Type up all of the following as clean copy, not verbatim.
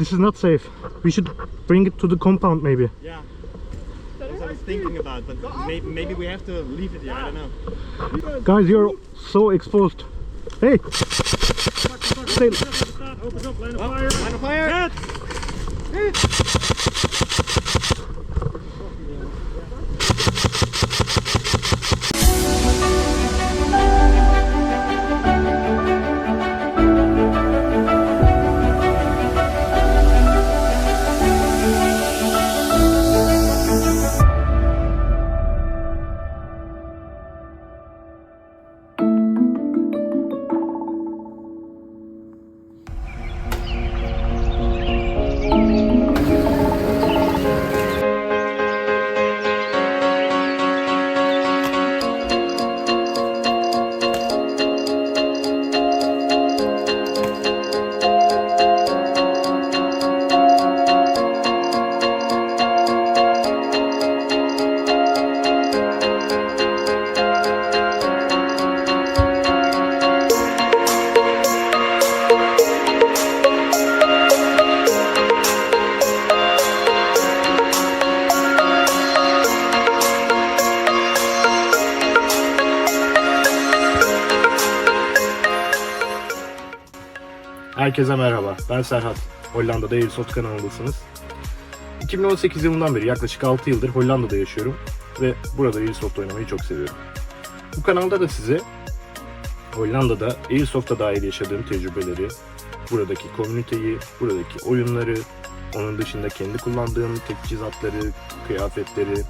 This is not safe. We should bring it to the compound maybe. Yeah. That's what I was thinking about, but maybe we have to leave it here, I don't know. Guys, you're so exposed. Hey! Stay. Opens up, line of fire! Line of fire! Herkese merhaba, ben Serhat. Hollanda'da Airsoft kanalındasınız. 2018 yılından beri yaklaşık 6 yıldır Hollanda'da yaşıyorum ve burada Airsoft oynamayı çok seviyorum. Bu kanalda da size Hollanda'da Airsoft'a dair yaşadığım tecrübeleri, buradaki komüniteyi, buradaki oyunları, onun dışında kendi kullandığım teçhizatları, kıyafetleri,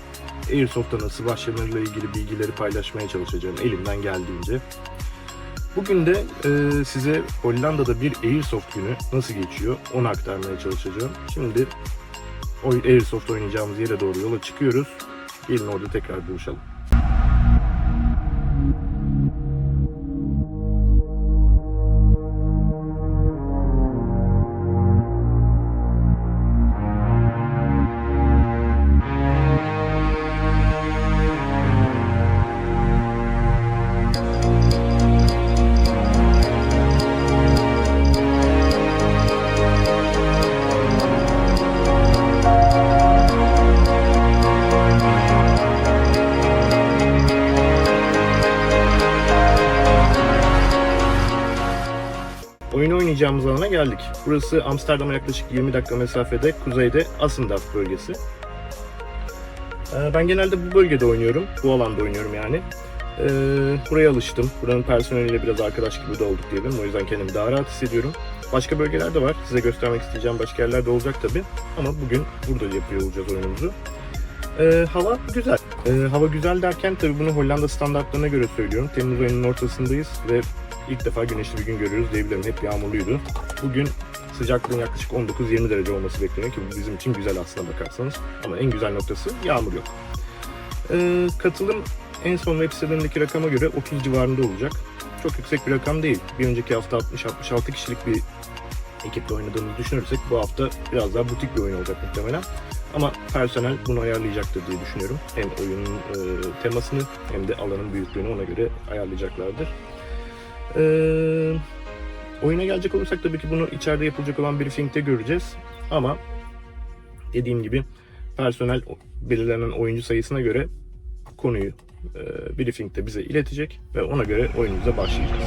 Airsoft'a nasıl başlanırla ilgili bilgileri paylaşmaya çalışacağım elimden geldiğince. Bugün de size Hollanda'da bir Airsoft günü nasıl geçiyor onu aktarmaya çalışacağım. Şimdi Airsoft oynayacağımız yere doğru yola çıkıyoruz. Gelin orada tekrar buluşalım. Oyunu oynayacağımız alana geldik. Burası Amsterdam'a yaklaşık 20 dakika mesafede, kuzeyde Assendelft bölgesi. Ben genelde bu bölgede oynuyorum, bu alanda oynuyorum yani. Buraya alıştım. Buranın personeliyle biraz arkadaş gibi de olduk diyelim. O yüzden kendimi daha rahat hissediyorum. Başka bölgeler de var. Size göstermek isteyeceğim başka yerler de olacak tabii. Ama bugün burada yapıyor olacağız oyunumuzu. Hava güzel. Hava güzel derken tabii bunu Hollanda standartlarına göre söylüyorum. Temmuz ayının ortasındayız ve ilk defa güneşli bir gün görüyoruz diyebilirim. Hep yağmurluydu. Bugün sıcaklığın yaklaşık 19-20 derece olması bekleniyor ki bu bizim için güzel aslına bakarsanız. Ama en güzel noktası yağmur yok. Katılım en son web sitelerindeki rakama göre 30 civarında olacak. Çok yüksek bir rakam değil. Bir önceki hafta 60-66 kişilik bir ekiple oynadığımızı düşünürsek bu hafta biraz daha butik bir oyun olacak muhtemelen. Ama personel bunu ayarlayacaktır diye düşünüyorum. Hem oyunun temasını hem de alanın büyüklüğünü ona göre ayarlayacaklardır. Oyuna gelecek olursak tabii ki bunu içeride yapılacak olan briefing'te göreceğiz. Ama dediğim gibi personel belirlenen oyuncu sayısına göre konuyu briefing'te bize iletecek ve ona göre oyunumuza başlayacağız.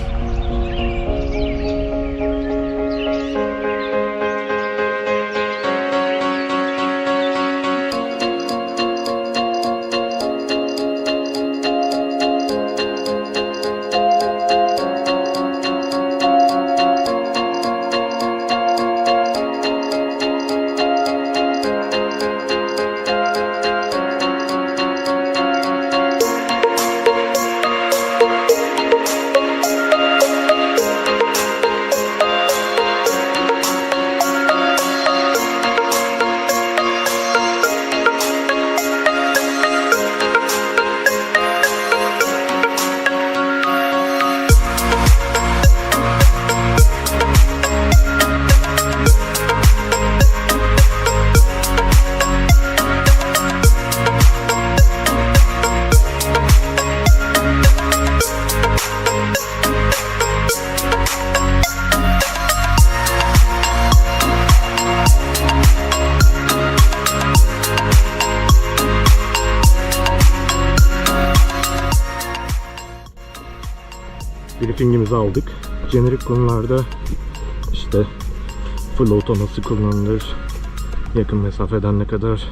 briefingimizi aldık. Jenerik konularda işte float nasıl kullanılır, yakın mesafeden ne kadar,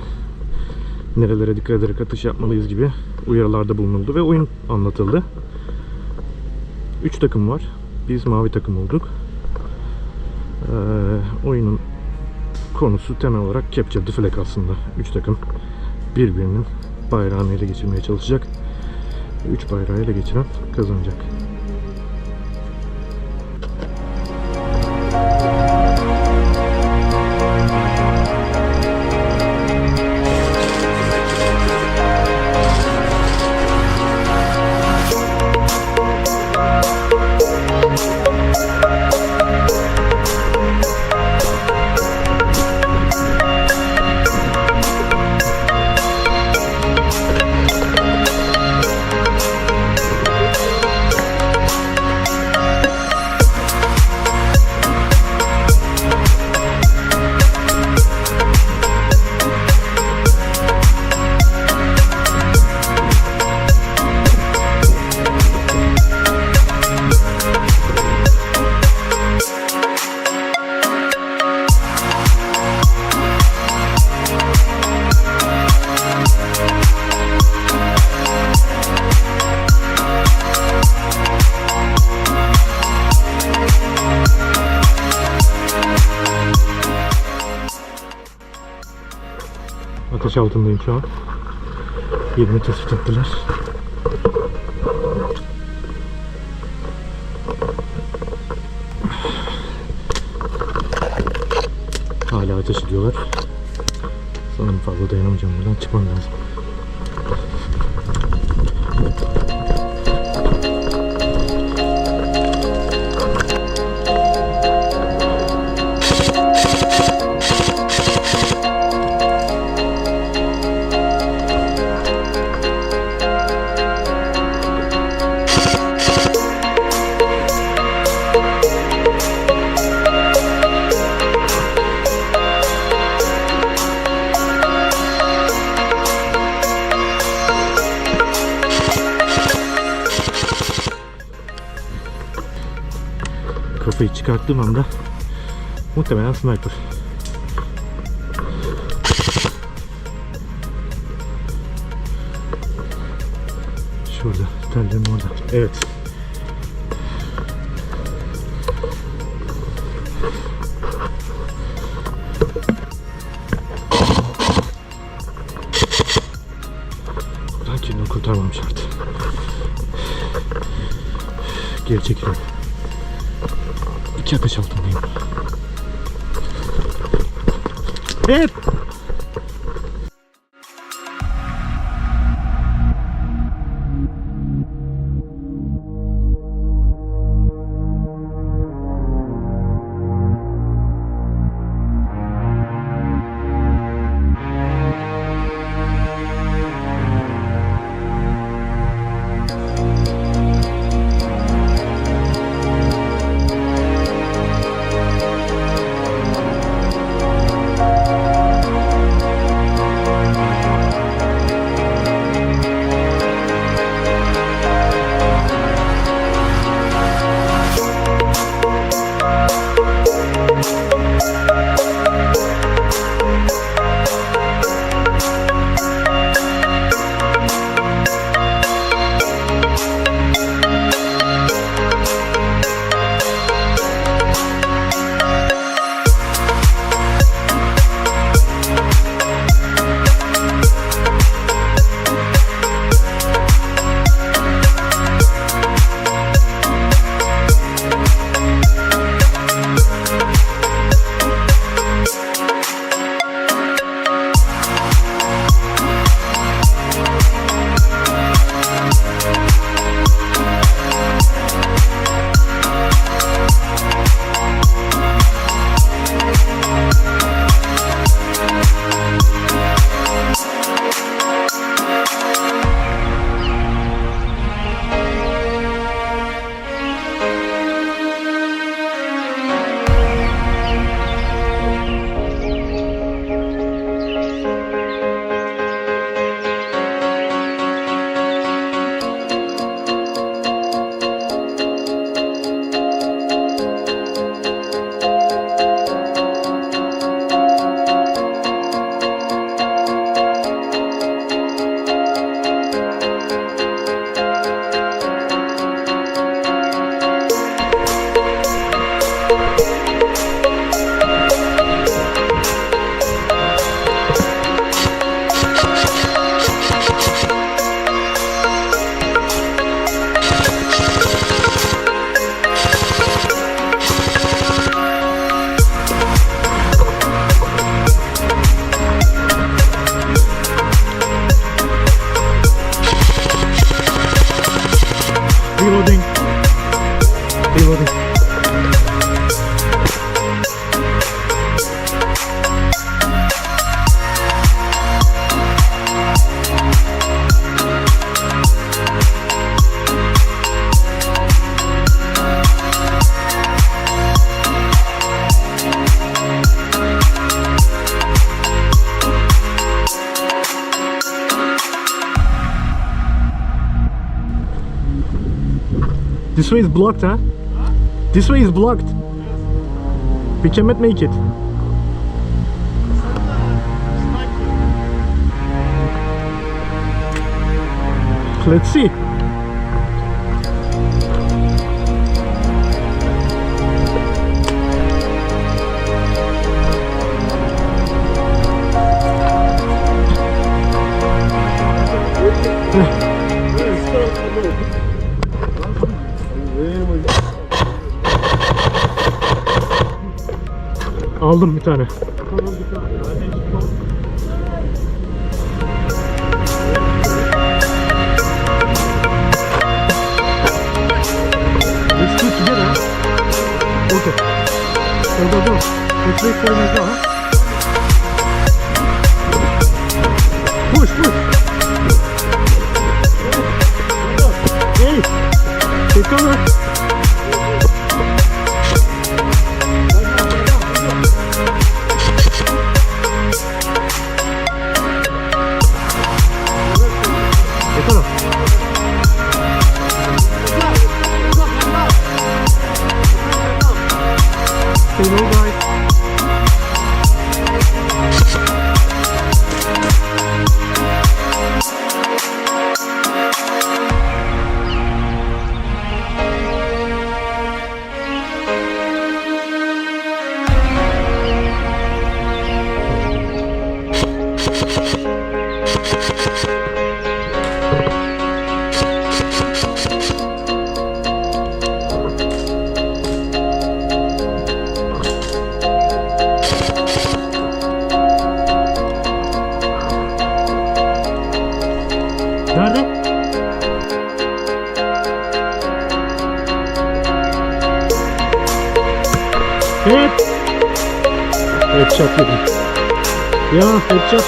nerelere dikkat ederek atış yapmalıyız gibi uyarılarda bulunuldu ve oyun anlatıldı. 3 takım var. Biz mavi takım olduk. Oyunun konusu temel olarak Capture the Flag aslında. 3 takım birbirinin bayrağını ele geçirmeye çalışacak. 3 bayrağı ele geçiren kazanacak. Ateş altındayım şu an. Yerimi tespit ettiler. Hala ateş ediyorlar. Sanırım fazla dayanamayacağım. Buradan çıkmam lazım. Kafayı çıkarttığım anda muhtemelen sniper. Şurada, tellerim orada. Evet. Buradan kendimi kurtarmam şart. Geri çekiliyorum. 2 ateş altındayım. Evet. This way is blocked, huh? This way is blocked. We cannot make it. Let's see. Aldım bir tane. Let's do it together. Okay. Go. Let's wait for him as well, huh? Push. Hey! Take cover! Say no, guys. Nerede? Evet. Headshot yedim. Ya headshot.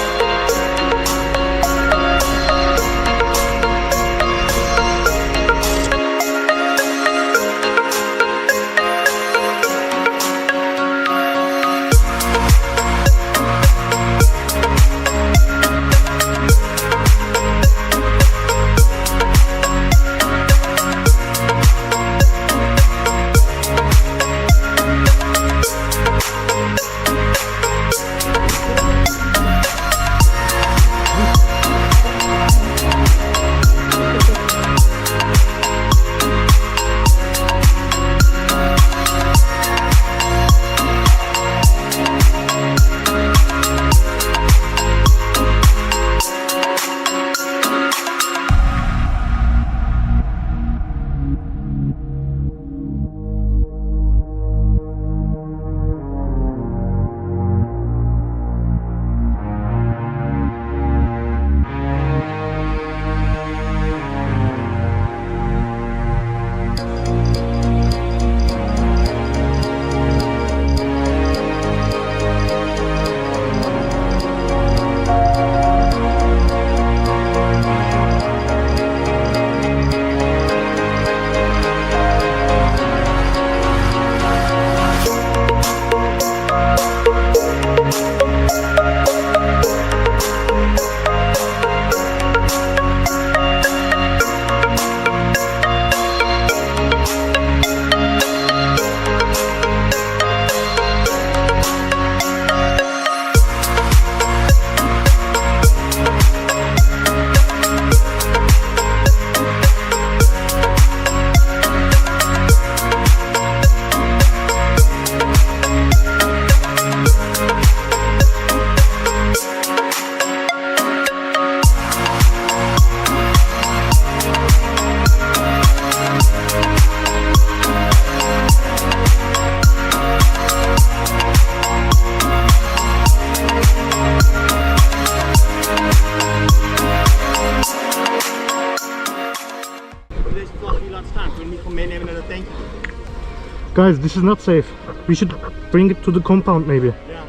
Guys, this is not safe. We should bring it to the compound maybe. Yeah.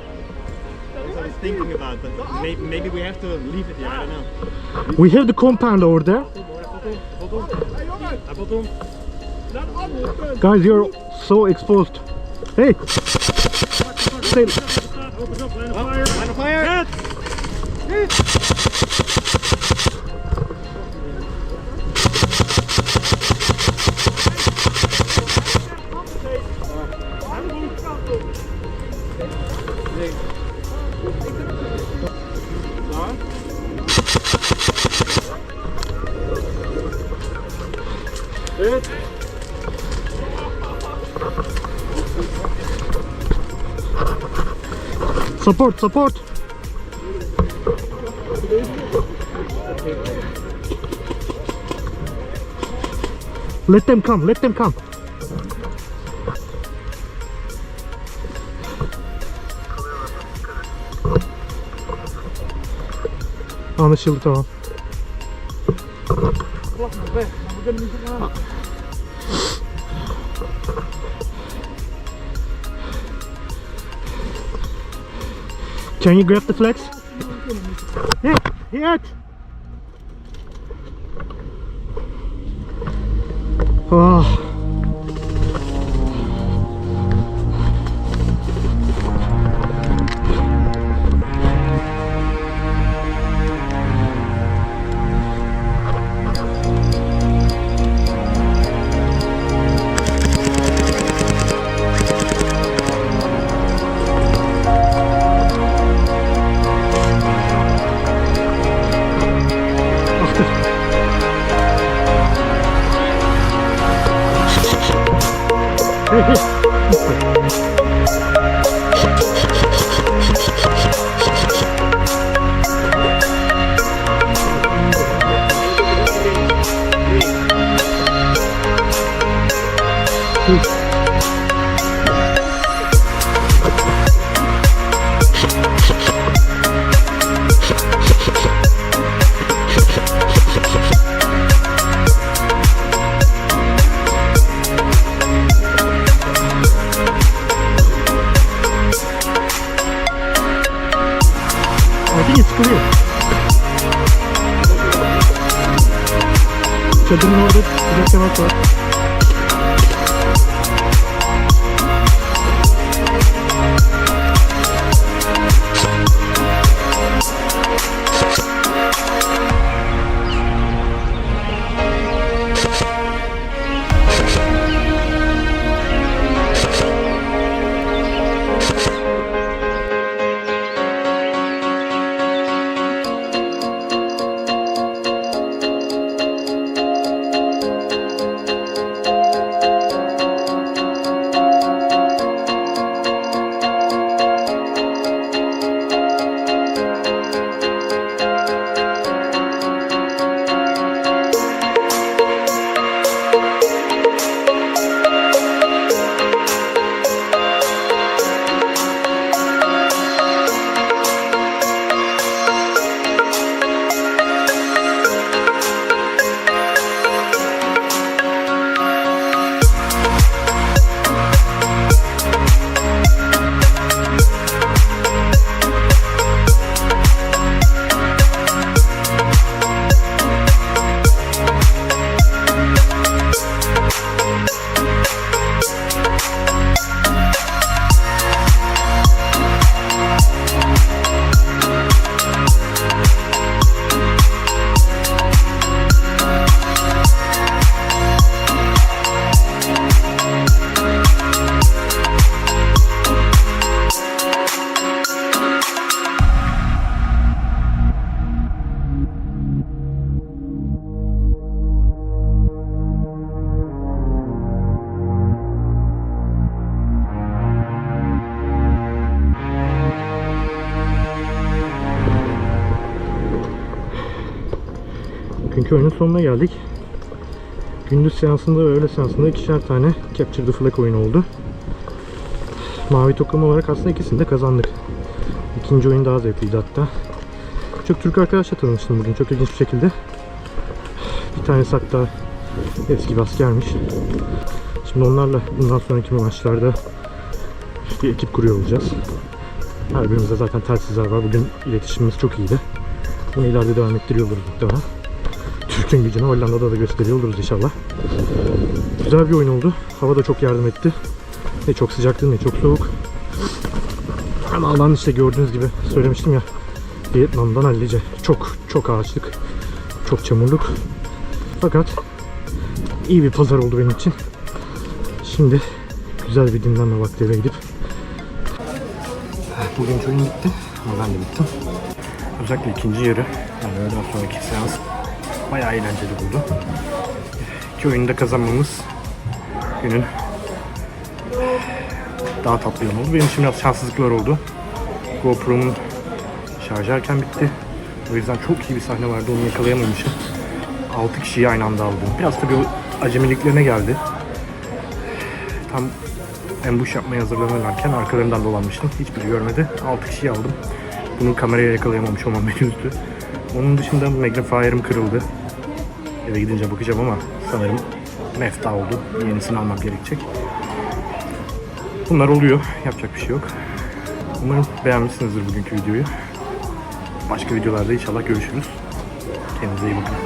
That's what I was thinking about, but maybe we have to leave it here, I don't know. We have the compound over there. Guys, you're so exposed. Hey! Stay. Line of fire! Evet. Support, support. Let them come, let them come. Anlaşıldı, tamam. Can you grab the flags? Yeah, yeah. Oh. I think it's clear. Çadırın orada sıcak yemek var. Bugünkü oyunun sonuna geldik. Gündüz seansında ve öğle seansında ikişer tane Capture the Flag oyunu oldu. Mavi takım olarak aslında ikisini de kazandık. İkinci oyun daha zevkliydi hatta. Çok Türk arkadaşla tanıştım bugün çok ilginç bir şekilde. Bir tanesi hatta eski bir askermiş. Şimdi onlarla bundan sonraki maçlarda bir ekip kuruyor olacağız. Her birimizde zaten telsizler var. Bugün iletişimimiz çok iyiydi. Bunu ileride devam ettiriyor oluruz muhtemelen. Türk'ün gücünü Hollanda'da da gösteriyor oluruz inşallah. Güzel bir oyun oldu. Hava da çok yardım etti. Ne çok sıcaktı ne çok soğuk. Ama alan işte gördüğünüz gibi söylemiştim ya. Vietnam'dan hallice. Çok ağaçlık. Çok çamurluk. Fakat iyi bir pazar oldu benim için. Şimdi güzel bir dinlenme vakti eve gidip Bugünkü oyun bitti ama ben de bittim. Özellikle ikinci yarı, yani öğleden sonraki seans bayağı eğlenceli oldu. İki oyunu da kazanmamız günün daha tatlı yanı oldu. Benim için biraz şanssızlıklar oldu. GoPro'mun şarjı erken bitti. O yüzden çok iyi bir sahne vardı, onu yakalayamamışım. 6 kişiyi aynı anda aldım. Biraz tabii o acemiliklerine geldi. Tam ambush yapmaya hazırlanırlarken arkalarından dolanmıştım. Hiçbiri görmedi. 6 kişiyi aldım. Bunu kameraya yakalayamamış olmam beni üzdü. Onun dışında magnifier'ım kırıldı. Eve gidince bakacağım ama sanırım mefta oldu. Yenisini almam gerekecek. Bunlar oluyor. Yapacak bir şey yok. Umarım beğenmişsinizdir bugünkü videoyu. Başka videolarda inşallah görüşürüz. Kendinize iyi bakın.